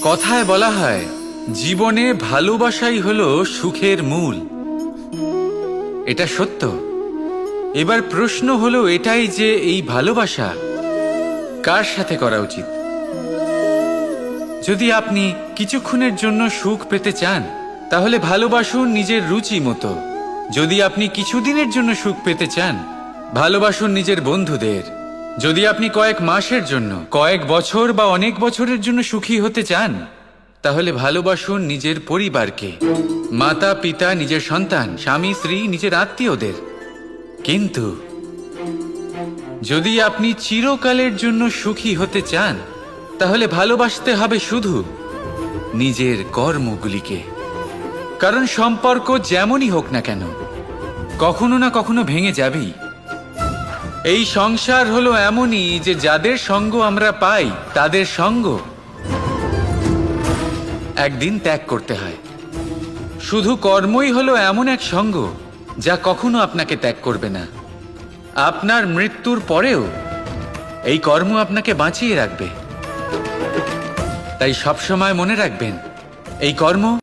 কথায় বলা হয় জীবনে ভালোবাসাই হলো সুখের মূল। এটা সত্য। এবার প্রশ্ন হলো এটাই যে এই ভালোবাসা কার সাথে করা উচিত। যদি আপনি কিছুক্ষণের জন্য সুখ পেতে চান তাহলে ভালোবাসুন নিজের রুচি মতো। যদি আপনি কিছুদিনের জন্য সুখ পেতে চান ভালোবাসুন নিজের বন্ধুদের। যদি আপনি কয়েক মাসের জন্য, কয়েক বছর বা অনেক বছরের জন্য সুখী হতে চান তাহলে ভালোবাসুন নিজের পরিবারকে, মাতা পিতা, নিজের সন্তান, স্বামী স্ত্রী, নিজের আত্মীয়দের। কিন্তু যদি আপনি চিরকালের জন্য সুখী হতে চান তাহলে ভালোবাসতে হবে শুধু নিজের কর্মগুলিকে। কারণ সম্পর্ক যেমনই হোক না কেন কখনো না কখনো ভেঙে যাবেই। এই সংসার হলো এমনই যে যাদের সঙ্গ আমরা পাই তাদের সঙ্গ একদিন ত্যাগ করতে হয়। শুধু কর্মই হলো এমন এক সঙ্গ যা কখনো আপনাকে ত্যাগ করবে না। আপনার মৃত্যুর পরেও এই কর্ম আপনাকে বাঁচিয়ে রাখবে। তাই সবসময় মনে রাখবেন, এই কর্ম